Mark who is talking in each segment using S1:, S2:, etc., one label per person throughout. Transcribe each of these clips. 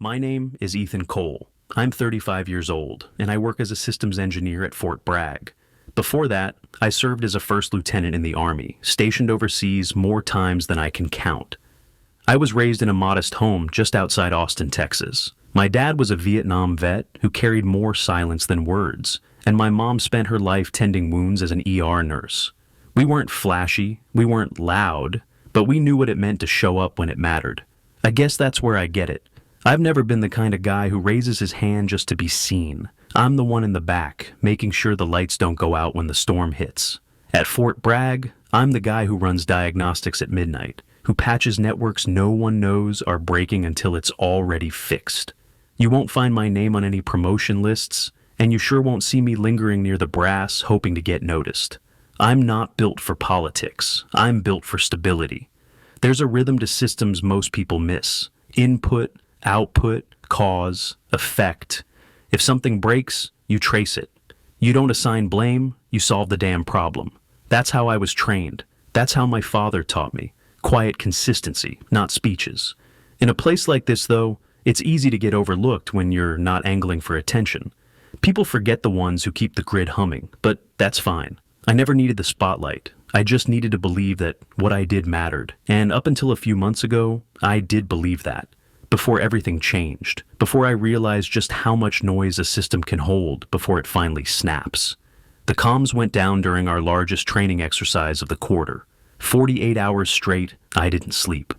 S1: My name is Ethan Cole. I'm 35 years old, and I work as a systems engineer at Fort Bragg. Before that, I served as a first lieutenant in the Army, stationed overseas more times than I can count. I was raised in a modest home just outside Austin, Texas. My dad was a Vietnam vet who carried more silence than words, and my mom spent her life tending wounds as an ER nurse. We weren't flashy, we weren't loud, but we knew what it meant to show up when it mattered. I guess that's where I get it. I've never been the kind of guy who raises his hand just to be seen. I'm the one in the back, making sure the lights don't go out when the storm hits. At Fort Bragg, I'm the guy who runs diagnostics at midnight, who patches networks no one knows are breaking until it's already fixed. You won't find my name on any promotion lists, and you sure won't see me lingering near the brass hoping to get noticed. I'm not built for politics. I'm built for stability. There's a rhythm to systems most people miss. Input, output, cause, effect. If something breaks, you trace it. You don't assign blame, you solve the damn problem. That's how I was trained. That's how my father taught me. Quiet consistency, not speeches. In a place like this, though, it's easy to get overlooked when you're not angling for attention. People forget the ones who keep the grid humming, but that's fine. I never needed the spotlight. I just needed to believe that what I did mattered. And up until a few months ago, I did believe that. Before everything changed. Before I realized just how much noise a system can hold before it finally snaps. The comms went down during our largest training exercise of the quarter. 48 hours straight, I didn't sleep.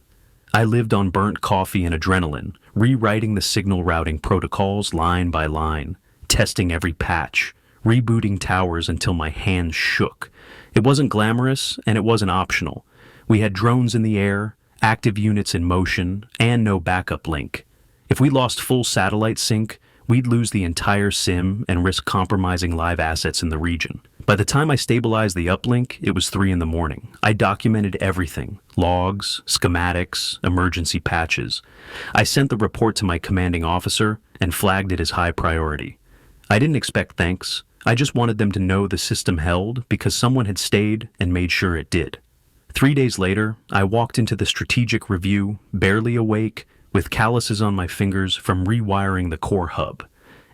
S1: I lived on burnt coffee and adrenaline, rewriting the signal routing protocols line by line, testing every patch, rebooting towers until my hands shook. It wasn't glamorous, and it wasn't optional. We had drones in the air, active units in motion, and no backup link. If we lost full satellite sync, we'd lose the entire SIM and risk compromising live assets in the region. By the time I stabilized the uplink, it was 3 a.m. I documented everything: logs, schematics, emergency patches. I sent the report to my commanding officer and flagged it as high priority. I didn't expect thanks. I just wanted them to know the system held because someone had stayed and made sure it did. 3 days later, I walked into the strategic review, barely awake, with calluses on my fingers from rewiring the core hub.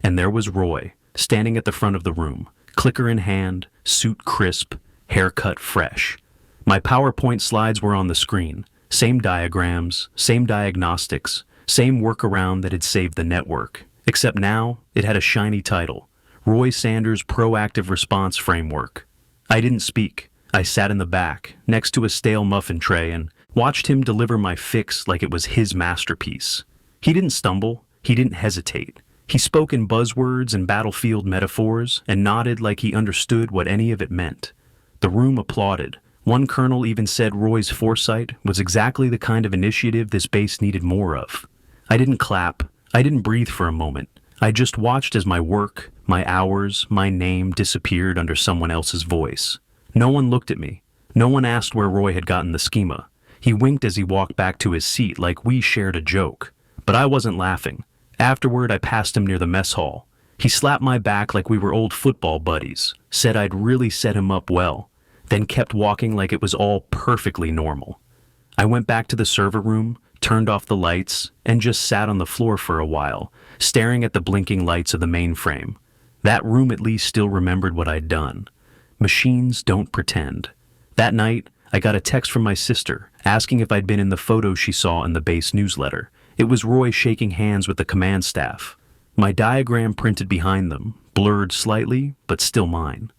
S1: And there was Roy, standing at the front of the room, clicker in hand, suit crisp, haircut fresh. My PowerPoint slides were on the screen. Same diagrams, same diagnostics, same workaround that had saved the network. Except now, it had a shiny title: Roy Sanders' Proactive Response Framework. I didn't speak. I sat in the back, next to a stale muffin tray, and watched him deliver my fix like it was his masterpiece. He didn't stumble. He didn't hesitate. He spoke in buzzwords and battlefield metaphors and nodded like he understood what any of it meant. The room applauded. One colonel even said Roy's foresight was exactly the kind of initiative this base needed more of. I didn't clap. I didn't breathe for a moment. I just watched as my work, my hours, my name disappeared under someone else's voice. No one looked at me. No one asked where Roy had gotten the schema. He winked as he walked back to his seat like we shared a joke. But I wasn't laughing. Afterward, I passed him near the mess hall. He slapped my back like we were old football buddies, said I'd really set him up well, then kept walking like it was all perfectly normal. I went back to the server room, turned off the lights, and just sat on the floor for a while, staring at the blinking lights of the mainframe. That room at least still remembered what I'd done. Machines don't pretend. That night, I got a text from my sister, asking if I'd been in the photos she saw in the base newsletter. It was Roy shaking hands with the command staff. My diagram printed behind them, blurred slightly, but still mine.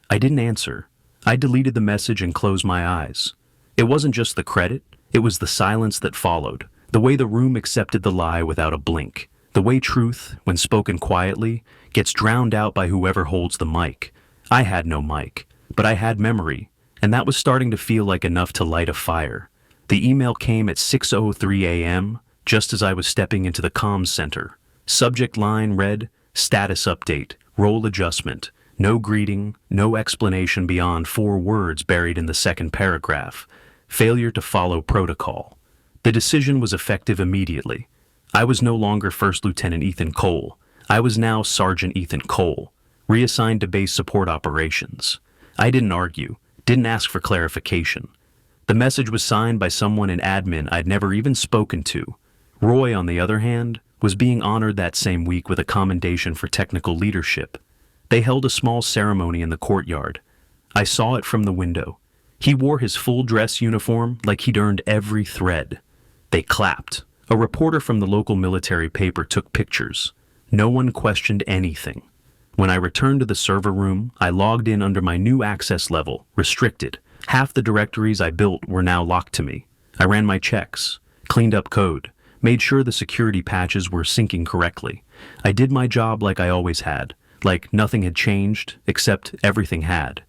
S1: I didn't answer. I deleted the message and closed my eyes. It wasn't just the credit, it was the silence that followed, the way the room accepted the lie without a blink, the way truth, when spoken quietly, gets drowned out by whoever holds the mic. I had no mic, but I had memory, and that was starting to feel like enough to light a fire. The email came at 6:03 a.m., just as I was stepping into the comms center. Subject line read, "Status update, role adjustment." No greeting, no explanation beyond 4 words buried in the second paragraph. Failure to follow protocol. The decision was effective immediately. I was no longer First Lieutenant Ethan Cole. I was now Sergeant Ethan Cole, reassigned to base support operations. I didn't argue, didn't ask for clarification. The message was signed by someone in admin I'd never even spoken to. Roy, on the other hand, was being honored that same week with a commendation for technical leadership. They held a small ceremony in the courtyard. I saw it from the window. He wore his full dress uniform like he'd earned every thread. They clapped. A reporter from the local military paper took pictures. No one questioned anything. When I returned to the server room, I logged in under my new access level, restricted. Half the directories I built were now locked to me. I ran my checks, cleaned up code, made sure the security patches were syncing correctly. I did my job like I always had, like nothing had changed, except everything had.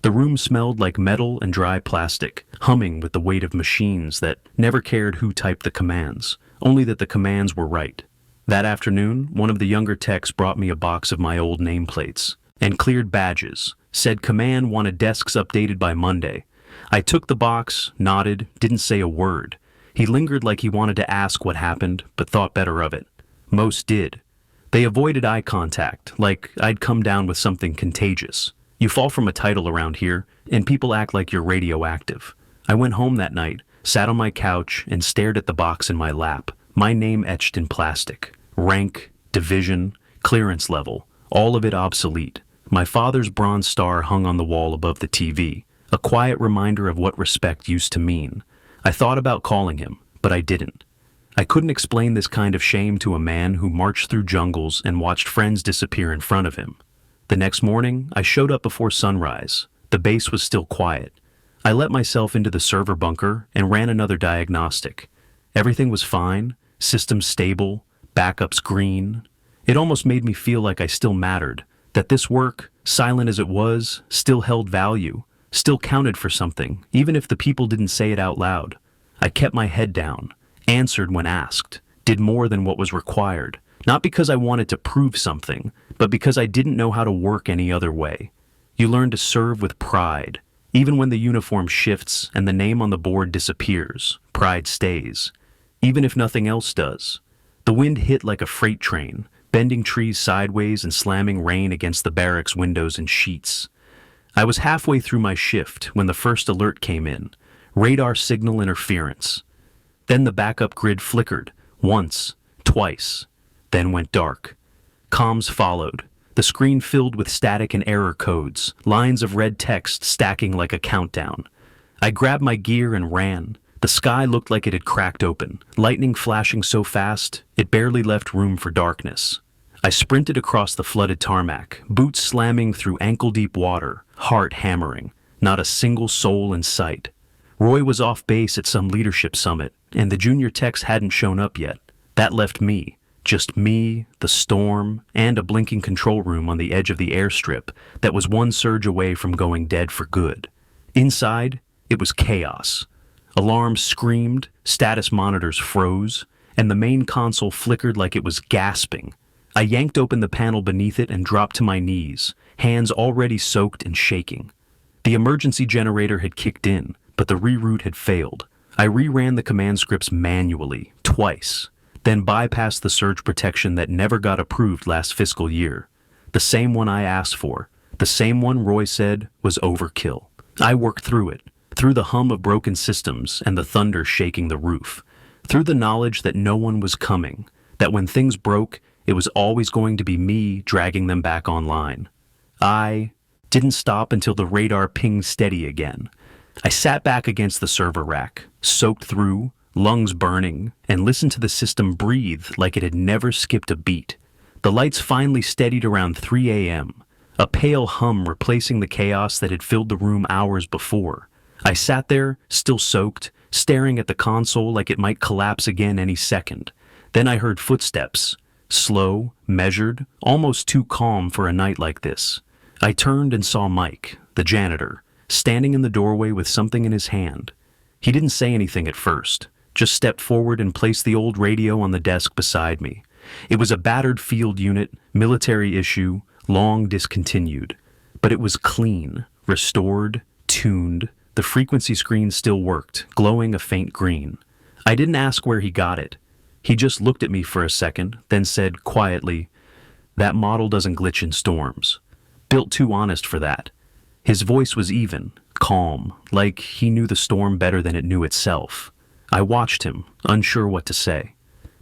S1: The room smelled like metal and dry plastic, humming with the weight of machines that never cared who typed the commands, only that the commands were right. That afternoon, one of the younger techs brought me a box of my old nameplates and cleared badges, said command wanted desks updated by Monday. I took the box, nodded, didn't say a word. He lingered like he wanted to ask what happened, but thought better of it. Most did. They avoided eye contact, like I'd come down with something contagious. You fall from a title around here, and people act like you're radioactive. I went home that night, sat on my couch, and stared at the box in my lap, my name etched in plastic. Rank, division, clearance level, all of it obsolete. My father's bronze star hung on the wall above the TV, a quiet reminder of what respect used to mean. I thought about calling him, but I didn't. I couldn't explain this kind of shame to a man who marched through jungles and watched friends disappear in front of him. The next morning, I showed up before sunrise. The base was still quiet. I let myself into the server bunker and ran another diagnostic. Everything was fine, systems stable, backups green. It almost made me feel like I still mattered, that this work, silent as it was, still held value, still counted for something, even if the people didn't say it out loud. I kept my head down, answered when asked, did more than what was required, not because I wanted to prove something, but because I didn't know how to work any other way. You learn to serve with pride. Even when the uniform shifts and the name on the board disappears, pride stays. Even if nothing else does. The wind hit like a freight train, bending trees sideways and slamming rain against the barracks windows and sheets. I was halfway through my shift when the first alert came in. Radar signal interference. Then the backup grid flickered, once, twice, then went dark. Comms followed, the screen filled with static and error codes, lines of red text stacking like a countdown. I grabbed my gear and ran. The sky looked like it had cracked open, lightning flashing so fast, it barely left room for darkness. I sprinted across the flooded tarmac, boots slamming through ankle-deep water, heart hammering, not a single soul in sight. Roy was off base at some leadership summit, and the junior techs hadn't shown up yet. That left me, just me, the storm, and a blinking control room on the edge of the airstrip that was one surge away from going dead for good. Inside, it was chaos. Alarms screamed, status monitors froze, and the main console flickered like it was gasping. I yanked open the panel beneath it and dropped to my knees, hands already soaked and shaking. The emergency generator had kicked in, but the reroute had failed. I reran the command scripts manually, twice, then bypassed the surge protection that never got approved last fiscal year. The same one I asked for, the same one Roy said was overkill. I worked through it, through the hum of broken systems and the thunder shaking the roof, through the knowledge that no one was coming, that when things broke, it was always going to be me dragging them back online. I didn't stop until the radar pinged steady again. I sat back against the server rack, soaked through, lungs burning, and listened to the system breathe like it had never skipped a beat. The lights finally steadied around 3 a.m., a pale hum replacing the chaos that had filled the room hours before. I sat there, still soaked, staring at the console like it might collapse again any second. Then I heard footsteps, slow, measured, almost too calm for a night like this. I turned and saw Mike, the janitor, standing in the doorway with something in his hand. He didn't say anything at first, just stepped forward and placed the old radio on the desk beside me. It was a battered field unit, military issue, long discontinued. But it was clean, restored, tuned. The frequency screen still worked, glowing a faint green. I didn't ask where he got it. He just looked at me for a second, then said quietly, "That model doesn't glitch in storms. Built too honest for that." His voice was even, calm, like he knew the storm better than it knew itself. I watched him, unsure what to say.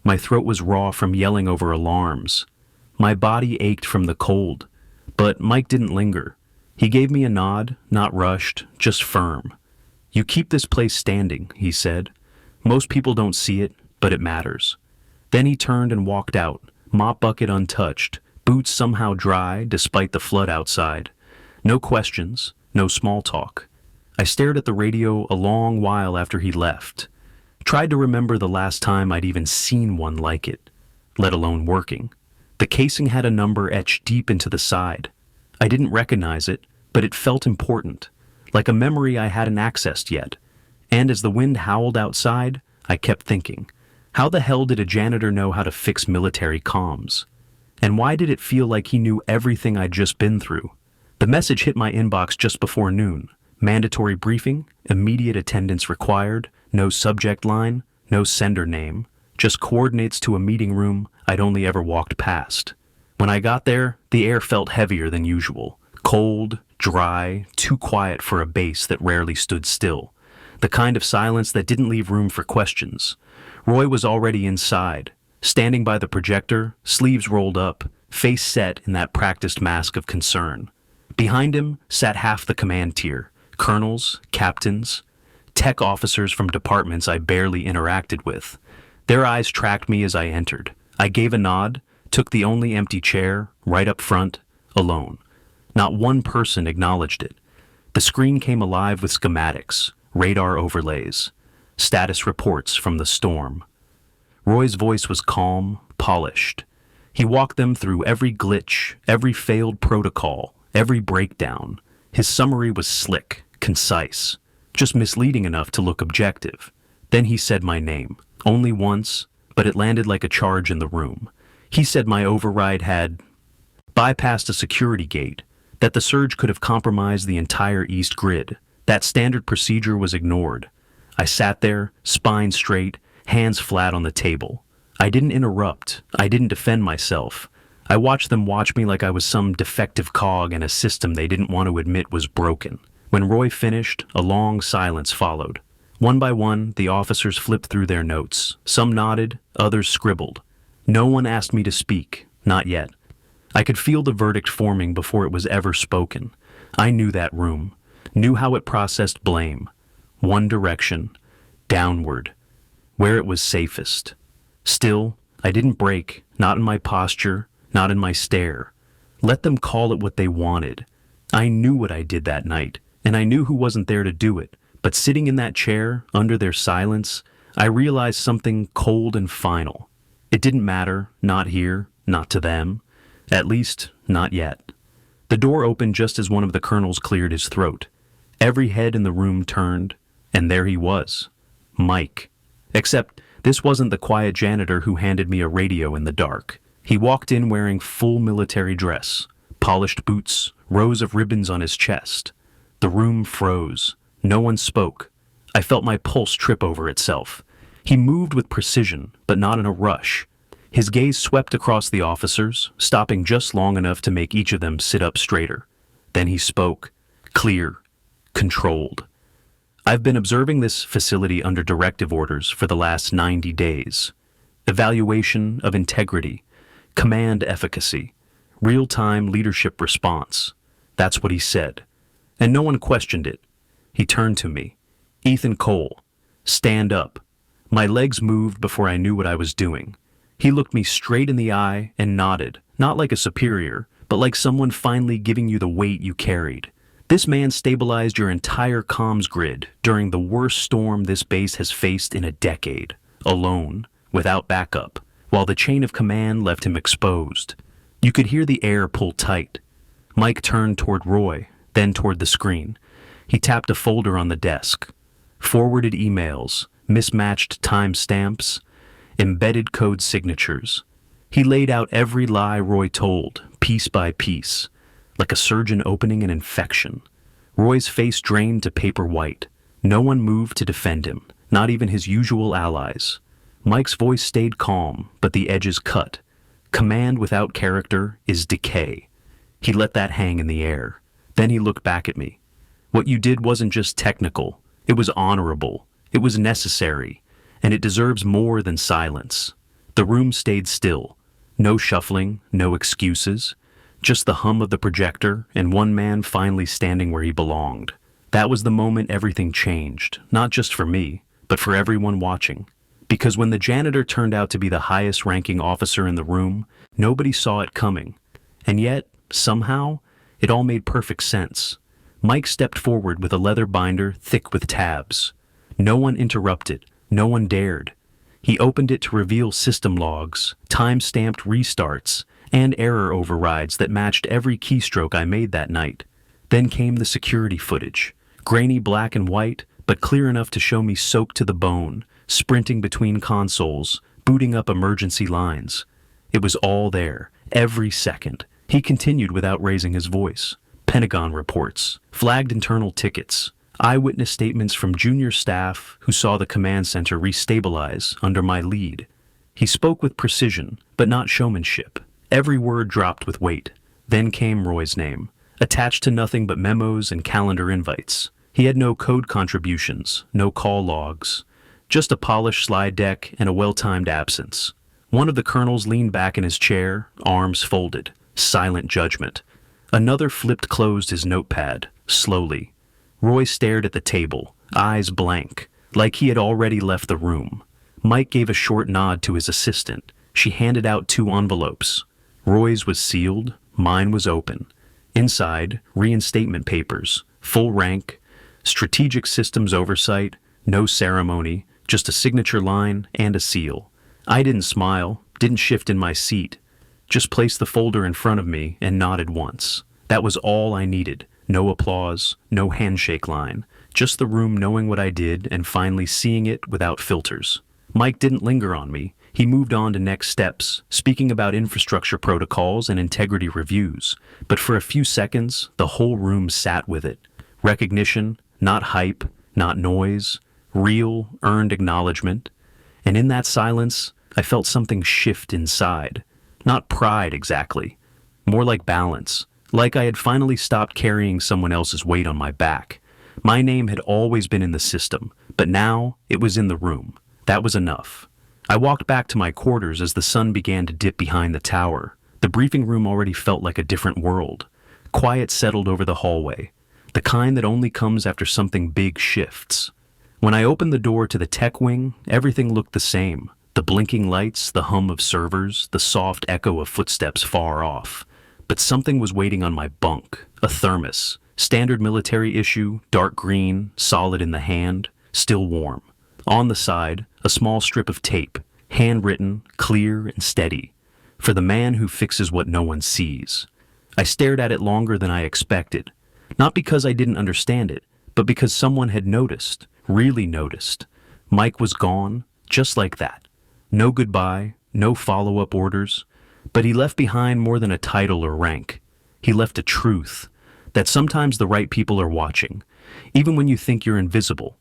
S1: My throat was raw from yelling over alarms. My body ached from the cold. But Mike didn't linger. He gave me a nod, not rushed, just firm. "You keep this place standing," he said. "Most people don't see it, but it matters." Then he turned and walked out, mop bucket untouched, boots somehow dry despite the flood outside. No questions, no small talk. I stared at the radio a long while after he left. Tried to remember the last time I'd even seen one like it, let alone working. The casing had a number etched deep into the side. I didn't recognize it, but it felt important, like a memory I hadn't accessed yet. And as the wind howled outside, I kept thinking, how the hell did a janitor know how to fix military comms? And why did it feel like he knew everything I'd just been through? The message hit my inbox just before noon. Mandatory briefing, immediate attendance required, no subject line, no sender name, just coordinates to a meeting room I'd only ever walked past. When I got there, the air felt heavier than usual. Cold, dry, too quiet for a base that rarely stood still. The kind of silence that didn't leave room for questions. Roy was already inside, standing by the projector, sleeves rolled up, face set in that practiced mask of concern. Behind him sat half the command tier, colonels, captains, tech officers from departments I barely interacted with. Their eyes tracked me as I entered. I gave a nod, took the only empty chair, right up front, alone. Not one person acknowledged it. The screen came alive with schematics, radar overlays, status reports from the storm. Roy's voice was calm, polished. He walked them through every glitch, every failed protocol, every breakdown. His summary was slick, concise, just misleading enough to look objective. Then he said my name, only once, but it landed like a charge in the room. He said my override had bypassed a security gate, that the surge could have compromised the entire East Grid. That standard procedure was ignored. I sat there, spine straight, hands flat on the table. I didn't interrupt. I didn't defend myself. I watched them watch me like I was some defective cog in a system they didn't want to admit was broken. When Roy finished, a long silence followed. One by one, the officers flipped through their notes. Some nodded, others scribbled. No one asked me to speak, not yet. I could feel the verdict forming before it was ever spoken. I knew that room, knew how it processed blame. One direction, downward, where it was safest. Still, I didn't break, not in my posture, not in my stare. Let them call it what they wanted. I knew what I did that night, and I knew who wasn't there to do it. But sitting in that chair, under their silence, I realized something cold and final. It didn't matter, not here, not to them. At least, not yet. The door opened just as one of the colonels cleared his throat. Every head in the room turned, and there he was. Mike. Except, this wasn't the quiet janitor who handed me a radio in the dark. He walked in wearing full military dress, polished boots, rows of ribbons on his chest. The room froze. No one spoke. I felt my pulse trip over itself. He moved with precision, but not in a rush. His gaze swept across the officers, stopping just long enough to make each of them sit up straighter. Then he spoke, clear, controlled. "I've been observing this facility under directive orders for the last 90 days. Evaluation of integrity, command efficacy, real-time leadership response." That's what he said. And no one questioned it. He turned to me. "Ethan Cole, stand up." My legs moved before I knew what I was doing. He looked me straight in the eye and nodded, not like a superior, but like someone finally giving you the weight you carried. This man stabilized your entire comms grid during the worst storm this base has faced in a decade, alone, without backup, while the chain of command left him exposed. You could hear the air pull tight. Mike turned toward Roy, then toward the screen. He tapped a folder on the desk. Forwarded emails, mismatched timestamps, embedded code signatures. He laid out every lie Roy told, piece by piece, like a surgeon opening an infection. Roy's face drained to paper white. No one moved to defend him, not even his usual allies. Mike's voice stayed calm, but the edges cut. Command without character is decay. He let that hang in the air. Then he looked back at me. "What you did wasn't just technical. It was honorable. It was necessary. And it deserves more than silence." The room stayed still. No shuffling, no excuses. Just the hum of the projector and one man finally standing where he belonged. That was the moment everything changed, not just for me, but for everyone watching. Because when the janitor turned out to be the highest-ranking officer in the room, nobody saw it coming. And yet, somehow, it all made perfect sense. Mike stepped forward with a leather binder thick with tabs. No one interrupted. No one dared. He opened it to reveal system logs, time-stamped restarts, and error overrides that matched every keystroke I made that night. Then came the security footage. Grainy black and white, but clear enough to show me soaked to the bone, sprinting between consoles, booting up emergency lines. It was all there, every second. He continued without raising his voice. Pentagon reports, flagged internal tickets, eyewitness statements from junior staff who saw the command center restabilize under my lead. He spoke with precision, but not showmanship. Every word dropped with weight. Then came Roy's name, attached to nothing but memos and calendar invites. He had no code contributions, no call logs, just a polished slide deck and a well-timed absence. One of the colonels leaned back in his chair, arms folded, silent judgment. Another flipped closed his notepad, slowly. Roy stared at the table, eyes blank, like he had already left the room. Mike gave a short nod to his assistant. She handed out 2 envelopes. Roy's was sealed, mine was open. Inside, reinstatement papers, full rank, strategic systems oversight, no ceremony, just a signature line and a seal. I didn't smile, didn't shift in my seat, just placed the folder in front of me and nodded once. That was all I needed. No applause, no handshake line, just the room knowing what I did and finally seeing it without filters. Mike didn't linger on me. He moved on to next steps, speaking about infrastructure protocols and integrity reviews. But for a few seconds, the whole room sat with it. Recognition, not hype, not noise, real, earned acknowledgement. And in that silence, I felt something shift inside. Not pride exactly, more like balance. Like I had finally stopped carrying someone else's weight on my back. My name had always been in the system, but now it was in the room. That was enough. I walked back to my quarters as the sun began to dip behind the tower. The briefing room already felt like a different world. Quiet settled over the hallway, the kind that only comes after something big shifts. When I opened the door to the tech wing, everything looked the same. The blinking lights, the hum of servers, the soft echo of footsteps far off. But something was waiting on my bunk, a thermos, standard military issue, dark green, solid in the hand, still warm. On the side, a small strip of tape, handwritten, clear and steady, for the man who fixes what no one sees. I stared at it longer than I expected, not because I didn't understand it, but because someone had noticed, really noticed. Mike was gone, just like that. No goodbye, no follow-up orders, but he left behind more than a title or rank. He left a truth, that sometimes the right people are watching, even when you think you're invisible.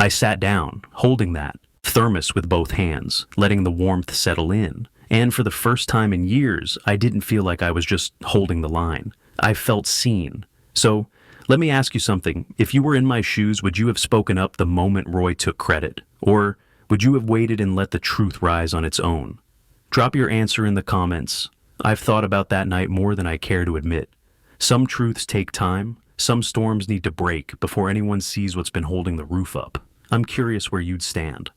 S1: I sat down, holding that thermos with both hands, letting the warmth settle in, and for the first time in years, I didn't feel like I was just holding the line. I felt seen. So, let me ask you something. If you were in my shoes, would you have spoken up the moment Roy took credit? Or would you have waited and let the truth rise on its own? Drop your answer in the comments. I've thought about that night more than I care to admit. Some truths take time. Some storms need to break before anyone sees what's been holding the roof up. I'm curious where you'd stand.